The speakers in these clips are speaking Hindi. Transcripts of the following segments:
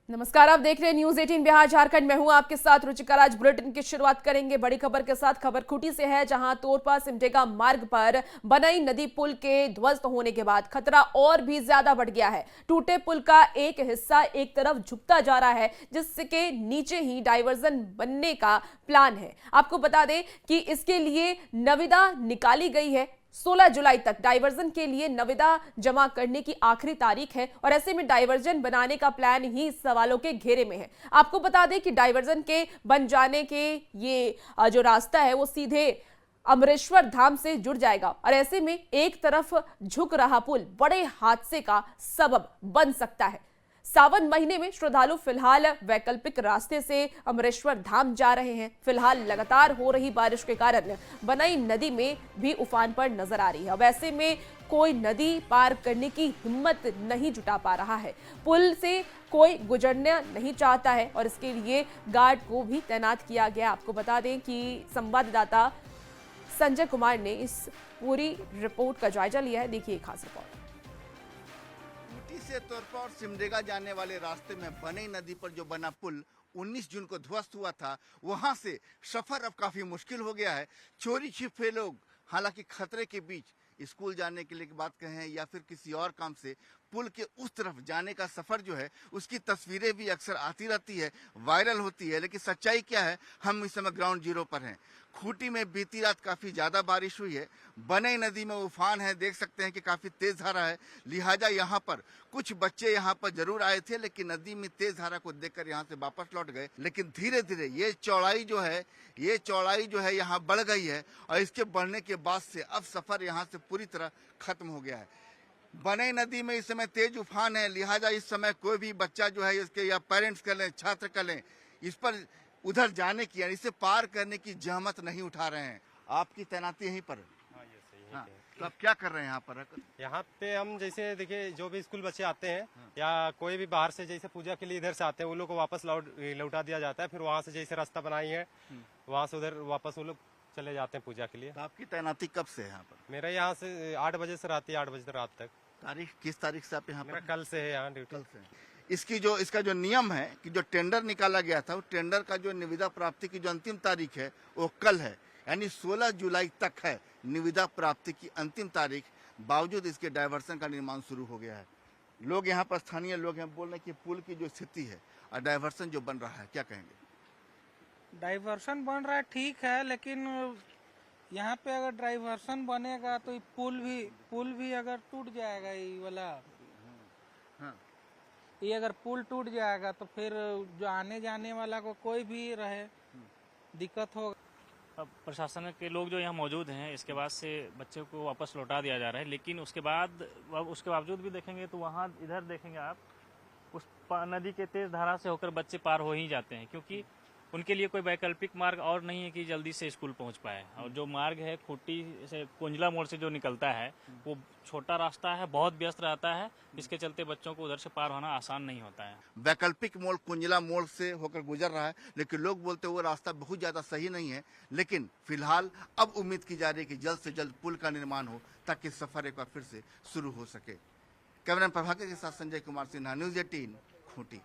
नमस्कार, आप देख रहे हैं न्यूज 18 बिहार झारखंड। मैं हूं आपके साथ रुचिका। आज बुलेटिन की शुरुआत करेंगे बड़ी खबर के साथ। खबर खूंटी से है, जहां तोरपा सिमडेगा मार्ग पर बनई नदी पुल के ध्वस्त होने के बाद खतरा और भी ज्यादा बढ़ गया है। टूटे पुल का एक हिस्सा एक तरफ झुकता जा रहा है, जिसके नीचे ही डायवर्जन बनने का प्लान है। आपको बता दें कि इसके लिए निविदा निकाली गई है। 16 जुलाई तक डाइवर्जन के लिए निविदा जमा करने की आखिरी तारीख है और ऐसे में डाइवर्जन बनाने का प्लान ही सवालों के घेरे में है। आपको बता दें कि डाइवर्जन के बन जाने के ये जो रास्ता है वो सीधे अमरेश्वर धाम से जुड़ जाएगा और ऐसे में एक तरफ झुक रहा पुल बड़े हादसे का सबब बन सकता है। सावन महीने में श्रद्धालु फिलहाल वैकल्पिक रास्ते से अमरेश्वर धाम जा रहे हैं। फिलहाल लगातार हो रही बारिश के कारण बनई नदी में भी उफान पर नजर आ रही है। अब ऐसे में कोई नदी पार करने की हिम्मत नहीं जुटा पा रहा है। पुल से कोई गुजरना नहीं चाहता है और इसके लिए गार्ड को भी तैनात किया गया। आपको बता दें कि संवाददाता संजय कुमार ने इस पूरी रिपोर्ट का जायजा लिया है। देखिए खास रिपोर्ट। से तोरपा और सिमडेगा जाने वाले रास्ते में बनई नदी पर जो बना पुल 19 जून को ध्वस्त हुआ था, वहां से सफर अब काफी मुश्किल हो गया है। चोरी छिपे लोग हालांकि खतरे के बीच स्कूल जाने के लिए बात कहें या फिर किसी और काम से पुल के उस तरफ जाने का सफर जो है, उसकी तस्वीरें भी अक्सर आती रहती है, वायरल होती है। लेकिन सच्चाई क्या है, हम इस समय ग्राउंड जीरो पर हैं। खूंटी में बीती रात काफी ज्यादा बारिश हुई है। बनई नदी में उफान है, देख सकते हैं कि काफी तेज धारा है। लिहाजा यहाँ पर कुछ बच्चे यहाँ पर जरूर आए थे, लेकिन नदी में तेज धारा को देखकर यहाँ से वापस लौट गए। लेकिन धीरे धीरे ये चौड़ाई जो है यहाँ बढ़ गई है और इसके बढ़ने के बाद से अब सफर यहाँ से पूरी तरह खत्म हो गया है। बनई नदी में इस समय तेज उफान है, लिहाजा इस समय कोई भी बच्चा जो है इसके या पेरेंट्स कर लें, छात्र कर लें, इस पर उधर जाने की यानी इसे पार करने की जहमत नहीं उठा रहे हैं। आपकी तैनाती यहीं पर है? हाँ, ये सही है। हाँ, तो आप क्या कर रहे हैं यहाँ पर? यहाँ पे हम जैसे देखिए, जो भी स्कूल बच्चे आते हैं या कोई भी बाहर से जैसे पूजा के लिए इधर से आते हैं, वो लोग को वापस लौटा दिया जाता है। फिर वहाँ से जैसे रास्ता बनाई है, वहाँ से उधर वापस वो लोग चले जाते हैं पूजा के लिए। तो आपकी तैनाती कब से है यहाँ पर? मेरा यहाँ से 8 बजे से रहती है, 8 बजे से रात तक। तारीख किस तारीख से आप यहाँ मेरा पर? कल से है यहाँ ड्यूटी। कल से। इसका जो नियम है कि जो टेंडर निकाला गया था, वो टेंडर का जो निविदा प्राप्ति की जो अंतिम तारीख है वो कल है, यानी 16 जुलाई तक है निविदा प्राप्ति की अंतिम तारीख। बावजूद इसके डायवर्सन का निर्माण शुरू हो गया है। लोग यहाँ पर स्थानीय लोग हैं, बोल रहे हैं कि पुल की जो स्थिति है और डायवर्सन जो बन रहा है, क्या कहेंगे? डाइवर्सन बन रहा है ठीक है, लेकिन यहाँ पे अगर डाइवर्सन बनेगा तो पुल भी अगर टूट जाएगा, ये वाला हाँ। ये अगर पुल टूट जाएगा तो फिर जो आने जाने वाला को कोई भी रहे दिक्कत होगा। अब प्रशासन के लोग जो यहाँ मौजूद हैं, इसके बाद से बच्चे को वापस लौटा दिया जा रहा है। लेकिन उसके बावजूद भी देखेंगे तो वहाँ इधर देखेंगे आप, उस नदी के तेज धारा से होकर बच्चे पार हो ही जाते हैं, क्योंकि उनके लिए कोई वैकल्पिक मार्ग और नहीं है कि जल्दी से स्कूल पहुंच पाए। और जो मार्ग है खूंटी से कुंजला मोड़ से जो निकलता है, वो छोटा रास्ता है, बहुत व्यस्त रहता है। इसके चलते बच्चों को उधर से पार होना आसान नहीं होता है। वैकल्पिक मोड़ कुंजला मोड़ से होकर गुजर रहा है, लेकिन लोग बोलते हैं वो रास्ता बहुत ज्यादा सही नहीं है। लेकिन फिलहाल अब उम्मीद की जा रही है कि जल्द से जल्द पुल का निर्माण हो, ताकि सफर एक बार फिर से शुरू हो सके। कैमरा प्रभाकर के साथ संजय कुमार सिन्हा, न्यूज 18 खूंटी।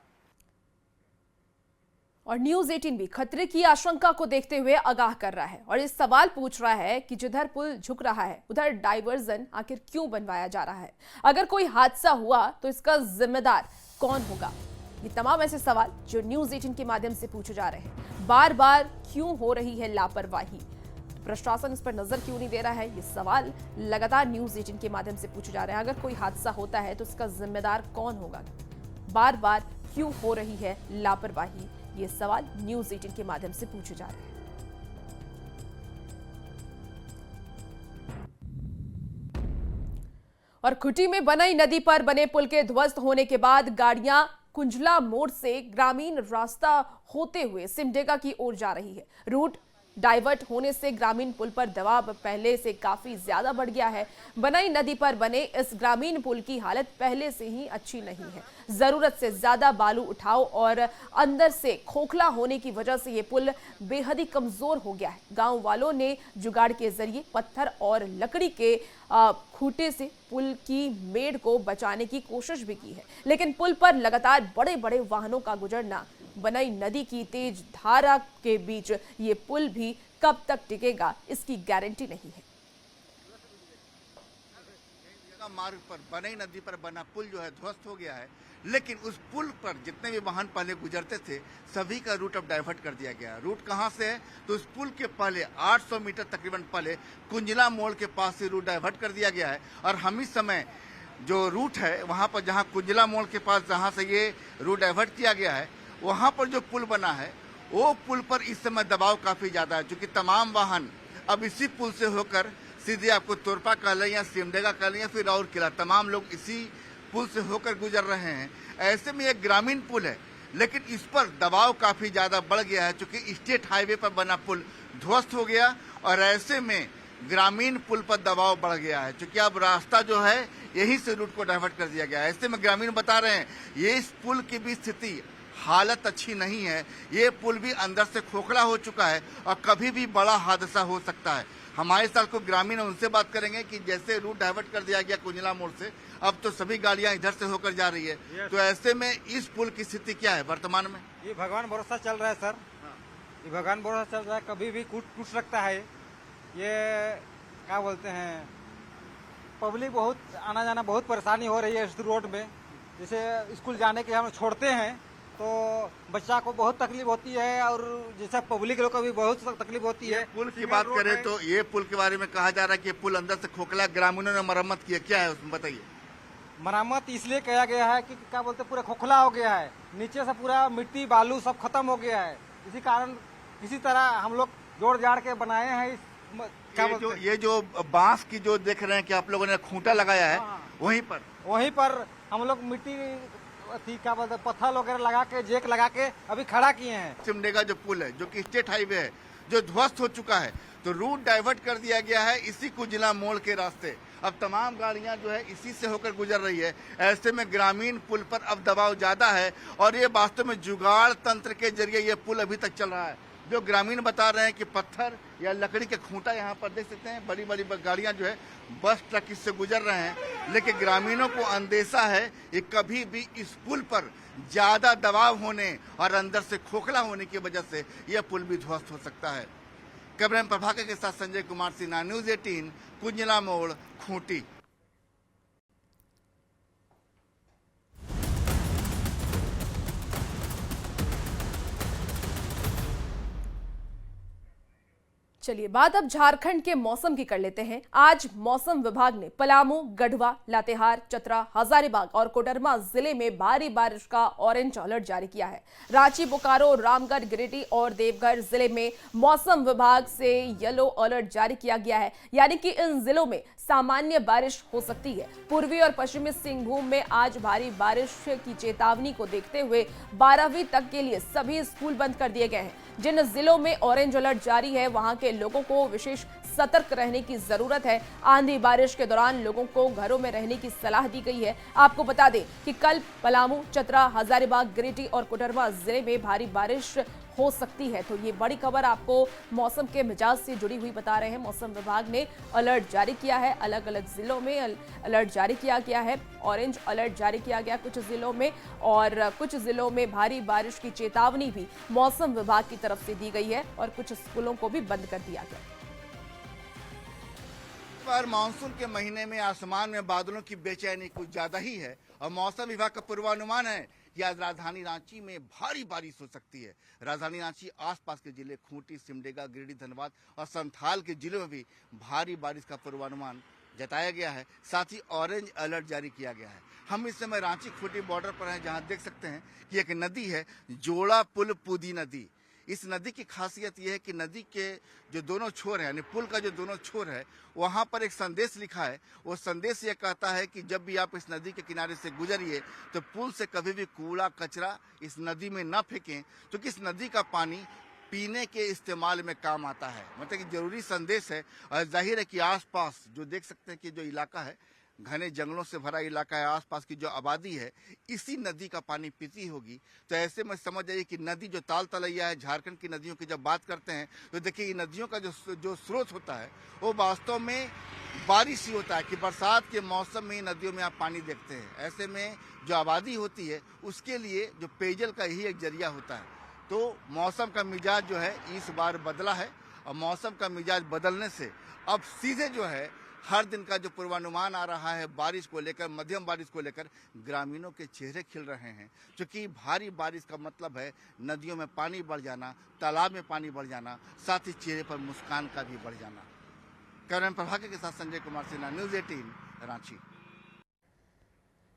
और न्यूज 18 भी खतरे की आशंका को देखते हुए आगाह कर रहा है और इस सवाल पूछ रहा है कि जिधर पुल झुक रहा है उधर डाइवर्जन आखिर क्यों बनवाया जा रहा है। अगर कोई हादसा हुआ तो इसका जिम्मेदार कौन होगा? ये तमाम ऐसे सवाल जो न्यूज 18 के माध्यम से पूछे जा रहे हैं। बार बार क्यों हो रही है लापरवाही? प्रशासन इस पर नजर क्यों नहीं दे रहा है? ये सवाल लगातार न्यूज 18 के माध्यम से पूछे जा रहे हैं। अगर कोई हादसा होता है तो इसका जिम्मेदार कौन होगा? बार बार क्यों हो रही है लापरवाही? ये सवाल न्यूज 18 के माध्यम से पूछे जा रहे हैं। और खूंटी में बनई नदी पर बने पुल के ध्वस्त होने के बाद गाड़ियां कुंजला मोड़ से ग्रामीण रास्ता होते हुए सिमडेगा की ओर जा रही है। रूट डाइवर्ट होने से ग्रामीण पुल पर दबाव पहले से काफी ज्यादा बढ़ गया है। बनई नदी पर बने इस ग्रामीण पुल की हालत पहले से ही अच्छी नहीं है। जरूरत से ज्यादा बालू उठाव और अंदर से खोखला होने की वजह से ये पुल बेहद ही कमजोर हो गया है। गांव वालों ने जुगाड़ के जरिए पत्थर और लकड़ी के खूंटे से पुल की मेड़ को बचाने की कोशिश भी की है, लेकिन पुल पर लगातार बड़े बड़े वाहनों का गुजरना, बनई नदी की तेज धारा के बीच ये पुल भी कब तक टिकेगा इसकी गारंटी नहीं है। मार्ग पर बनई नदी पर बना पुल जो है ध्वस्त हो गया है, लेकिन उस पुल पर जितने भी वाहन पहले गुजरते थे सभी का रूट अब डाइवर्ट कर दिया गया। रूट कहां से है तो उस पुल के पहले 800 मीटर तकरीबन पहले कुंजला मोड़ के पास से रूट डाइवर्ट कर दिया गया है और हम इस समय जो रूट है वहां पर जहां कुंजला मोड़ के पास जहां से ये रूट डाइवर्ट किया गया है वहां पर जो पुल बना है वो पुल पर इस समय दबाव काफी ज्यादा है, क्योंकि तमाम वाहन अब इसी पुल से होकर सीधे आपको तोरपा कह लें या सिमडेगा कह लें या फिर और किला, तमाम लोग इसी पुल से होकर गुजर रहे हैं। ऐसे में एक ग्रामीण पुल है, लेकिन इस पर दबाव काफी ज्यादा बढ़ गया है, क्योंकि स्टेट हाईवे पर बना पुल ध्वस्त हो गया और ऐसे में ग्रामीण पुल पर दबाव बढ़ गया है, क्योंकि अब रास्ता जो है यहीं से रूट को डाइवर्ट कर दिया गया है। ऐसे में ग्रामीण बता रहे हैं ये इस पुल की भी स्थिति हालत अच्छी नहीं है, ये पुल भी अंदर से खोखला हो चुका है और कभी भी बड़ा हादसा हो सकता है। हमारे साथ को ग्रामीण उनसे बात करेंगे कि जैसे रूट डाइवर्ट कर दिया गया कुंजला मोड़ से, अब तो सभी गाड़ियां इधर से होकर जा रही है, तो ऐसे में इस पुल की स्थिति क्या है वर्तमान में? ये भगवान भरोसा चल रहा है सर, ये भगवान भरोसा चल रहा है, कभी भी टूट सकता है। ये क्या बोलते हैं, पब्लिक बहुत आना जाना बहुत परेशानी हो रही है इस रोड में। जैसे स्कूल जाने के हम छोड़ते हैं तो बच्चा को बहुत तकलीफ होती है और जैसे पब्लिक लोग को भी बहुत तकलीफ होती है। पुल की बात करें तो ये पुल के बारे में कहा जा रहा है कि पुल अंदर से खोखला, ग्रामीणों ने मरम्मत की है, क्या है उसमें बताइए? मरम्मत इसलिए किया गया है कि क्या बोलते पूरा खोखला हो गया है, नीचे से पूरा मिट्टी बालू सब खत्म हो गया है। इसी कारण किसी तरह हम लोग जोड़ जाड़ के बनाए हैं। ये जो बांस की जो देख रहे हैं कि आप लोगों ने खूंटा लगाया है, वहीं पर हम लोग मिट्टी क्या बोलते पत्थर वगैरह लगा के जेक लगा के अभी खड़ा किए हैं। सिमडेगा जो पुल है जो कि स्टेट हाईवे है जो ध्वस्त हो चुका है, तो रूट डाइवर्ट कर दिया गया है इसी कुंजला मोड़ के रास्ते। अब तमाम गाड़ियां जो है इसी से होकर गुजर रही है। ऐसे में ग्रामीण पुल पर अब दबाव ज्यादा है और ये वास्तव में जुगाड़ तंत्र के जरिए ये पुल अभी तक चल रहा है। जो ग्रामीण बता रहे हैं कि पत्थर या लकड़ी के खूंटा यहाँ पर देख सकते हैं, बड़ी बड़ी गाड़ियां जो है बस ट्रक इससे गुजर रहे हैं, लेकिन ग्रामीणों को अंदेशा है कि कभी भी इस पुल पर ज्यादा दबाव होने और अंदर से खोखला होने की वजह से यह पुल भी ध्वस्त हो सकता है। कैमरामैन प्रभाकर के साथ संजय कुमार सिन्हा, न्यूज 18, कुंजला मोड़, खूंटी। चलिए बात अब झारखंड के मौसम की कर लेते हैं। आज मौसम विभाग ने पलामू, गढ़वा, लातेहार, चतरा, हजारीबाग और कोडरमा जिले में भारी बारिश का ऑरेंज अलर्ट जारी किया है। रांची, बोकारो, रामगढ़, गिरिडीह और देवघर जिले में मौसम विभाग से येलो अलर्ट जारी किया गया है, यानी कि इन जिलों में सामान्य बारिश हो सकती है। पूर्वी और पश्चिमी सिंहभूम में आज भारी बारिश की चेतावनी को देखते हुए 12वीं तक के लिए सभी स्कूल बंद कर दिए गए हैं। जिन जिलों में ऑरेंज अलर्ट जारी है वहां के लोगों को विशेष सतर्क रहने की जरूरत है। आंधी बारिश के दौरान लोगों को घरों में रहने की सलाह दी गई है। आपको बता दें कि कल पलामू, चतरा, हजारीबाग, गिरिडीह और कोडरमा जिले में भारी बारिश हो सकती है। तो ये बड़ी खबर आपको मौसम के मिजाज से जुड़ी हुई बता रहे हैं। मौसम विभाग ने अलर्ट जारी किया है, अलग अलग जिलों में अलर्ट जारी किया गया है। ऑरेंज अलर्ट जारी किया गया कुछ जिलों में और कुछ जिलों में भारी बारिश की चेतावनी भी मौसम विभाग की तरफ से दी गई है और कुछ स्कूलों को भी बंद कर दिया गया। पर मानसून के महीने में आसमान में बादलों की बेचैनी कुछ ज्यादा ही है और मौसम विभाग का पूर्वानुमान है कि आज राजधानी रांची में भारी बारिश हो सकती है। राजधानी रांची आसपास के जिले खूंटी, सिमडेगा, गिरिडीह, धनबाद और संथाल के जिलों में भी भारी बारिश का पूर्वानुमान जताया गया है। साथ ही ऑरेंज अलर्ट जारी किया गया है। हम इस समय रांची खूंटी बॉर्डर पर हैं, जहां देख सकते हैं कि एक नदी है जोड़ा पुल पुदी नदी। इस नदी की खासियत यह है कि नदी के जो दोनों छोर हैं, यानी पुल का जो दोनों छोर है, वहां पर एक संदेश लिखा है। वो संदेश ये कहता है कि जब भी आप इस नदी के किनारे से गुजरिए तो पुल से कभी भी कूड़ा कचरा इस नदी में न फेंकें, क्योंकि इस नदी का पानी पीने के इस्तेमाल में काम आता है। मतलब कि जरूरी संदेश है। और जाहिर है कि आसपास जो देख सकते हैं कि जो इलाका है घने जंगलों से भरा इलाका है, आसपास की जो आबादी है इसी नदी का पानी पीती होगी। तो ऐसे में समझ जाइए कि नदी जो ताल तलैया है, झारखंड की नदियों की जब बात करते हैं तो देखिए ये नदियों का जो स्रोत होता है वो वास्तव में बारिश ही होता है कि बरसात के मौसम में नदियों में आप पानी देखते हैं। ऐसे में जो आबादी होती है उसके लिए जो पेयजल का ही एक जरिया होता है। तो मौसम का मिजाज जो है इस बार बदला है और मौसम का मिजाज बदलने से अब सीधे जो है हर दिन का जो पूर्वानुमान आ रहा है बारिश को लेकर, मध्यम बारिश को लेकर, ग्रामीणों के चेहरे खिल रहे हैं। क्योंकि भारी बारिश का मतलब है नदियों में पानी बढ़ जाना, तालाब में पानी बढ़ जाना, साथ ही चेहरे पर मुस्कान का भी बढ़ जाना। कैमरामैन प्रभाकर के साथ संजय कुमार सिन्हा, न्यूज़ 18 रांची।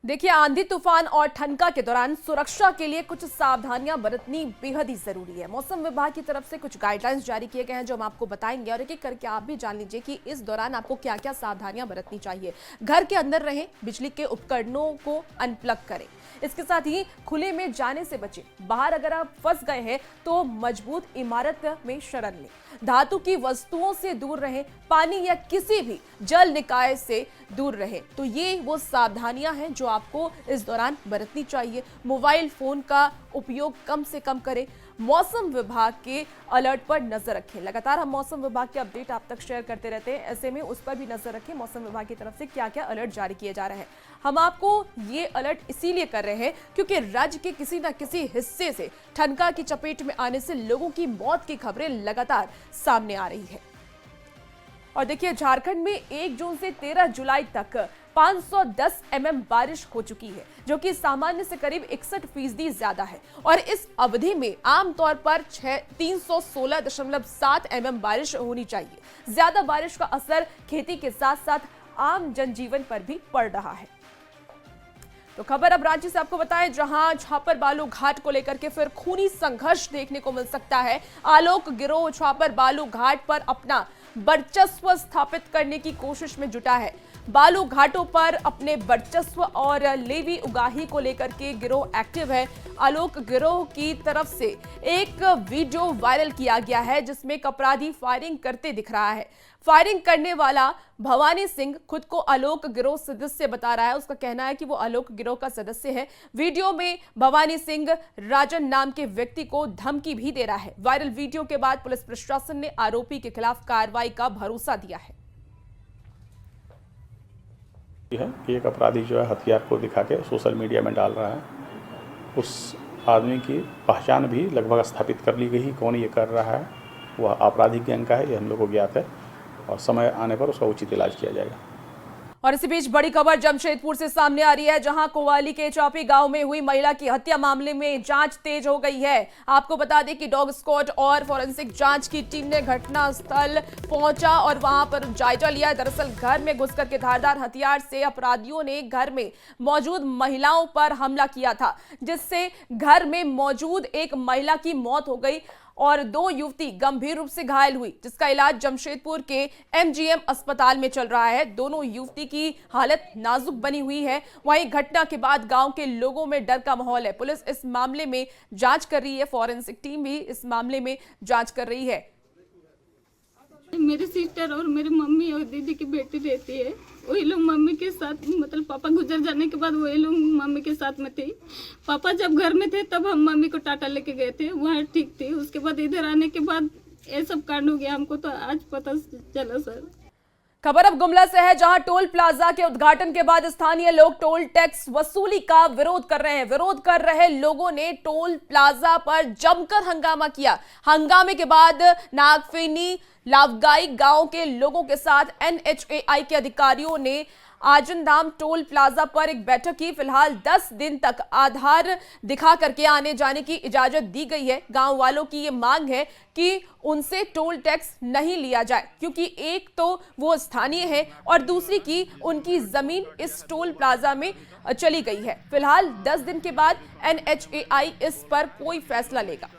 देखिए, आंधी तूफान और ठनका के दौरान सुरक्षा के लिए कुछ सावधानियां बरतनी बेहद ही जरूरी है। मौसम विभाग की तरफ से कुछ गाइडलाइंस जारी किए गए हैं जो हम आपको बताएंगे और एक एक करके आप भी जान लीजिए कि इस दौरान आपको क्या क्या सावधानियां बरतनी चाहिए। घर के अंदर रहें, बिजली के उपकरणों को अनप्लग करें, इसके साथ ही खुले में जाने से बचें। बाहर अगर आप फंस गए हैं तो मजबूत इमारत में शरण लें। धातु की वस्तुओं से दूर रहें, पानी या किसी भी जल निकाय से दूर रहें। तो ये वो सावधानियां हैं जो आपको इस दौरान बरतनी चाहिए। मोबाइल फोन का उपयोग कम से कम करें। मौसम विभाग के अलर्ट पर नजर रखें। लगातार हम मौसम विभाग के अपडेट आप तक शेयर करते रहते हैं, ऐसे में उस पर भी नजर रखें मौसम विभाग की तरफ से क्या क्या अलर्ट जारी किए जा रहे हैं। हम आपको ये अलर्ट इसीलिए कर रहे हैं क्योंकि राज्य के किसी न किसी हिस्से से ठनका की चपेट में आने से लोगों की मौत की खबरें लगातार सामने आ रही है। और देखिए, झारखंड में 1 जून से 13 जुलाई तक 510 mm बारिश हो चुकी है, जो कि सामान्य से करीब 61% ज्यादा है। और इस अवधि में आमतौर पर 316.7 mm बारिश होनी चाहिए। ज्यादा बारिश का असर खेती के साथ साथ आम जनजीवन पर भी पड़ रहा है। तो खबर अब रांची से आपको बताएं, जहां छापर बालू घाट को लेकर के फिर खूनी संघर्ष देखने को मिल सकता है। आलोक गिरोह छापर बालू घाट पर अपना वर्चस्व स्थापित करने की कोशिश में जुटा है। बालू घाटों पर अपने वर्चस्व और लेवी उगाही को लेकर के गिरोह एक्टिव है। आलोक गिरोह की तरफ से एक वीडियो वायरल किया गया है जिसमें एक अपराधी फायरिंग करते दिख रहा है। फायरिंग करने वाला भवानी सिंह खुद को आलोक गिरोह सदस्य बता रहा है। उसका कहना है कि वो आलोक गिरोह का सदस्य है। वीडियो में भवानी सिंह राजन नाम के व्यक्ति को धमकी भी दे रहा है। वायरल वीडियो के बाद पुलिस प्रशासन ने आरोपी के खिलाफ कार्रवाई का भरोसा दिया है। एक अपराधी जो है हथियार को दिखा के सोशल मीडिया में डाल रहा है। उस आदमी की पहचान भी लगभग स्थापित कर ली गई। कौन ये कर रहा है, वह आपराधिक गैंग का है, ये हम लोग को ज्ञात है और समय आने पर उसका उचित इलाज किया जाएगा। और इसी बीच बड़ी खबर जमशेदपुर से सामने आ रही है, जहां कोवाली के चौपी गांव में हुई महिला की हत्या मामले में जांच तेज हो गई है। आपको बता दें कि डॉग स्क्वाड और फॉरेंसिक जांच की टीम ने घटनास्थल पहुंचा और वहां पर जायजा लिया। दरअसल घर में घुसकर के धारदार हथियार से अपराधियों ने घर में मौजूद महिलाओं पर हमला किया था, जिससे घर में मौजूद एक महिला की मौत हो गई और 2 युवती गंभीर रूप से घायल हुई, जिसका इलाज जमशेदपुर के MGM अस्पताल में चल रहा है। दोनों युवती की हालत नाजुक बनी हुई है। वहीं घटना के बाद गांव के लोगों में डर का माहौल है। पुलिस इस मामले में जांच कर रही है, फॉरेंसिक टीम भी इस मामले में जांच कर रही है। मेरी सिस्टर और मेरी मम्मी और दीदी की बेटी रहती है, वही लोग मम्मी के साथ, मतलब पापा गुजर जाने के बाद वही लोग मम्मी के साथ में थे। पापा जब घर में थे तब हम मम्मी को टाटा लेके गए थे, वहाँ ठीक थी। उसके बाद इधर आने के बाद ये सब कांड हो गया, हमको तो आज पता चला सर। खबर अब गुमला से है, जहां टोल प्लाजा के उद्घाटन के बाद स्थानीय लोग टोल टैक्स वसूली का विरोध कर रहे हैं। विरोध कर रहे लोगों ने टोल प्लाजा पर जमकर हंगामा किया। हंगामे के बाद नागफेनी लावगाई गांव के लोगों के साथ NHAI के अधिकारियों ने आजनधाम टोल प्लाजा पर एक बैठक की। फिलहाल 10 दिन तक आधार दिखा करके आने जाने की इजाजत दी गई है। गांव वालों की ये मांग है कि उनसे टोल टैक्स नहीं लिया जाए, क्योंकि एक तो वो स्थानीय है और दूसरी की उनकी जमीन इस टोल प्लाजा में चली गई है। फिलहाल 10 दिन के बाद NHAI इस पर कोई फैसला लेगा।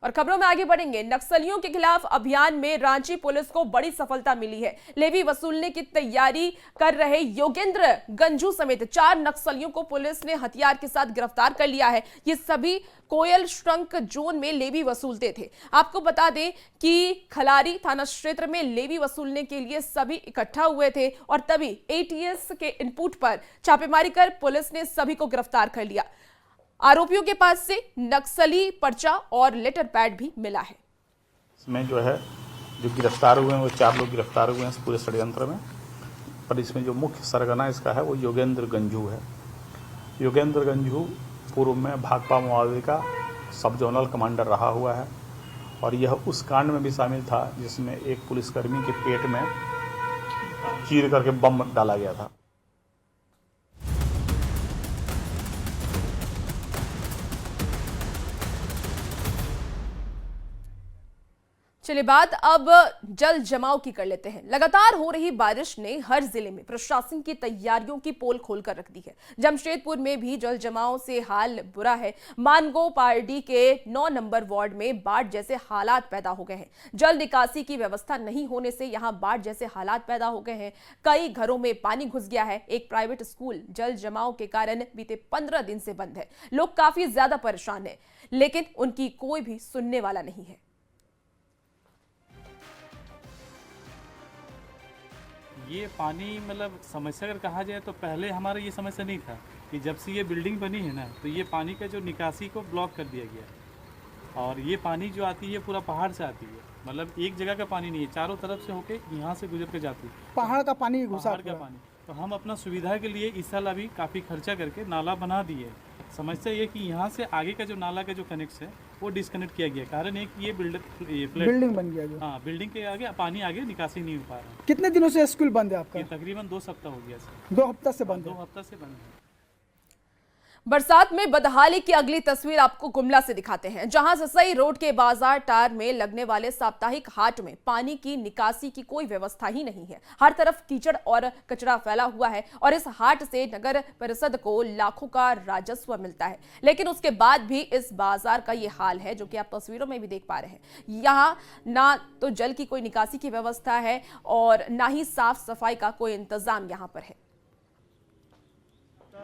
और खबरों में आगे बढ़ेंगे। नक्सलियों के खिलाफ अभियान में रांची पुलिस को बड़ी सफलता मिली है। लेवी वसूलने की तैयारी कर रहे योगेंद्र गंजू समेत 4 नक्सलियों को पुलिस ने हथियार के साथ गिरफ्तार कर लिया है। ये सभी कोयल श्रंक जोन में लेवी वसूलते थे। आपको बता दें कि खलारी थाना क्षेत्र में लेवी वसूलने के लिए सभी इकट्ठा हुए थे और तभी एटीएस के इनपुट पर छापेमारी कर पुलिस ने सभी को गिरफ्तार कर लिया। आरोपियों के पास से नक्सली पर्चा और लेटर पैड भी मिला है। इसमें जो गिरफ्तार हुए हैं वो 4 लोग गिरफ्तार हुए हैं इस पूरे षड्यंत्र में। पर इसमें जो मुख्य सरगना इसका है वो योगेंद्र गंजू है। योगेंद्र गंजू पूर्व में भाकपा माओवादी का सब जोनल कमांडर रहा हुआ है और यह उस कांड में भी शामिल था जिसमें एक पुलिसकर्मी के पेट में चीर करके बम डाला गया था। चलिए बात अब जल जमाव की कर लेते हैं। लगातार हो रही बारिश ने हर जिले में प्रशासन की तैयारियों की पोल खोलकर रख दी है। जमशेदपुर में भी जल जमाव से हाल बुरा है। मानगो पारडी के 9 नंबर वार्ड में बाढ़ जैसे हालात पैदा हो गए हैं। जल निकासी की व्यवस्था नहीं होने से यहां बाढ़ जैसे हालात पैदा हो गए हैं। कई घरों में पानी घुस गया है। एक प्राइवेट स्कूल जल जमाव के कारण बीते 15 दिन से बंद है। लोग काफी ज्यादा परेशान हैं, लेकिन उनकी कोई भी सुनने वाला नहीं है। ये पानी मतलब समस्या अगर कहा जाए तो पहले हमारा ये समस्या नहीं था कि जब से ये बिल्डिंग बनी है ना तो ये पानी का जो निकासी को ब्लॉक कर दिया गया है और ये पानी जो आती है पूरा पहाड़ से आती है। मतलब एक जगह का पानी नहीं है, चारों तरफ से होके यहाँ से गुजर के जाती है। पहाड़ का पानी घुसा, पहाड़ का पानी। तो हम अपना सुविधा के लिए इस साल अभी काफ़ी खर्चा करके नाला बना दिए। समस्या ये कि यहाँ से आगे का जो नाला का जो कनेक्ट है वो डिस्कनेक्ट किया गया। कारण है कि ये बिल्डिंग बन गया जो। हाँ, बिल्डिंग के आगे पानी आगे निकासी नहीं हो पा रहा। कितने दिनों से स्कूल बंद है आपका? ये तकरीबन 2 सप्ताह हो गया सर। 2 हफ्ता से बंद है। 2 हफ्ता से बंद है। बरसात में बदहाली की अगली तस्वीर आपको गुमला से दिखाते हैं, जहां ससई रोड के बाजार टार में लगने वाले साप्ताहिक हाट में पानी की निकासी की कोई व्यवस्था ही नहीं है। हर तरफ कीचड़ और कचरा फैला हुआ है और इस हाट से नगर परिषद को लाखों का राजस्व मिलता है, लेकिन उसके बाद भी इस बाजार का ये हाल है जो कि आप तस्वीरों में भी देख पा रहे हैं। यहाँ ना तो जल की कोई निकासी की व्यवस्था है और ना ही साफ सफाई का कोई इंतजाम यहाँ पर है।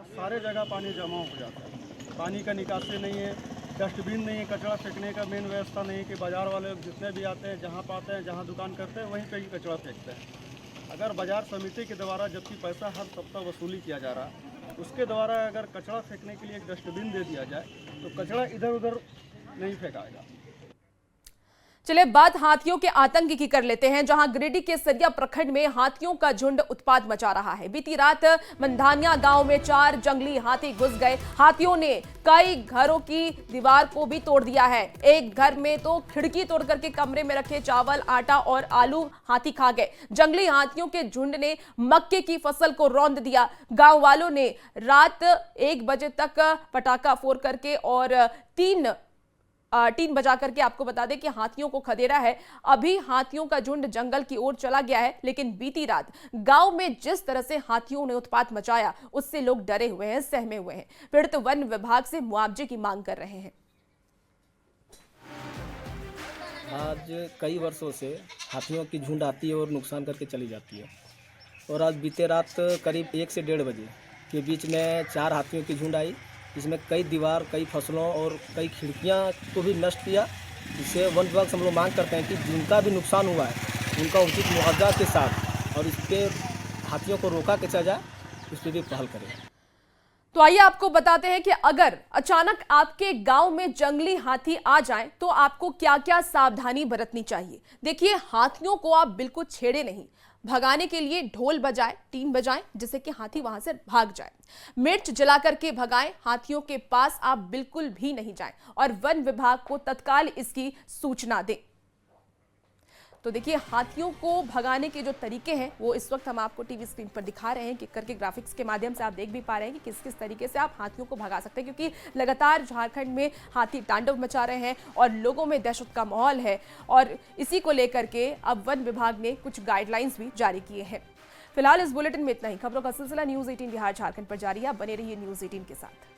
सारे जगह पानी जमा हो जाता है। पानी का निकासी नहीं है, डस्टबिन नहीं है, कचरा फेंकने का मेन व्यवस्था नहीं है कि बाज़ार वाले जितने भी आते हैं, जहाँ पाते हैं, जहाँ दुकान करते हैं, वहीं पे ही कचरा फेंकते हैं। अगर बाजार समिति के द्वारा जबकि पैसा हर सप्ताह वसूली किया जा रहा है, उसके द्वारा अगर कचरा फेंकने के लिए एक डस्टबिन दे दिया जाए तो कचरा इधर उधर नहीं फेंकाएगा। चलिए बात हाथियों के आतंक की कर लेते हैं, जहां गिरिडीह के सरिया प्रखंड में हाथियों का झुंड उत्पात मचा रहा है। बीती रात मंधानिया गांव में 4 जंगली हाथी घुस गए। हाथियों ने कई घरों की दीवार को भी तोड़ दिया है। एक घर में तो खिड़की तोड़ करके कमरे में रखे चावल, आटा और आलू हाथी खा गए। जंगली हाथियों के झुंड ने मक्के की फसल को रौंद दिया। गांव वालों ने रात 1 बजे तक पटाखा फोड़ करके और 3 बजा करके आपको बता दें कि हाथियों को खदेड़ा है। अभी हाथियों का झुंड जंगल की ओर चला गया है, लेकिन बीती रात गांव में जिस तरह से हाथियों ने उत्पात मचाया उससे लोग डरे हुए हैं, सहमे हुए हैं। पीड़ित वन विभाग से मुआवजे की मांग कर रहे हैं। आज कई वर्षों से हाथियों की झुंड आती है और नुकसान करके चली जाती है और आज बीते रात करीब 1 से 1:30 बजे के बीच में 4 हाथियों की झुंड आई, जिसमें कई दीवार, कई फसलों और कई खिड़कियां को भी नष्ट किया। इससे वन विभाग से हम लोग मांग करते हैं कि जिनका भी नुकसान हुआ है उनका उचित मुआवजा के साथ और इसके हाथियों को रोका के जाए, इस पर भी पहल करें। तो आइए आपको बताते हैं कि अगर अचानक आपके गांव में जंगली हाथी आ जाएं तो आपको क्या-क्या सावधानी बरतनी चाहिए। देखिए, हाथियों को आप बिल्कुल छेड़े नहीं, भगाने के लिए ढोल बजाएं, 3 बजाएं, जिससे कि हाथी वहां से भाग जाए। मिर्च जला करके भगाएं, हाथियों के पास आप बिल्कुल भी नहीं जाएं और वन विभाग को तत्काल इसकी सूचना दें। तो देखिए, हाथियों को भगाने के जो तरीके हैं वो इस वक्त हम आपको टीवी स्क्रीन पर दिखा रहे हैं कि करके ग्राफिक्स के माध्यम से आप देख भी पा रहे हैं कि किस किस तरीके से आप हाथियों को भगा सकते हैं, क्योंकि लगातार झारखंड में हाथी तांडव मचा रहे हैं और लोगों में दहशत का माहौल है और इसी को लेकर के अब वन विभाग ने कुछ गाइडलाइंस भी जारी किए हैं। फिलहाल इस बुलेटिन में इतना ही। खबरों का सिलसिला न्यूज़ 18 बिहार झारखंड पर जारी है। बने रहिए न्यूज़ 18 के साथ।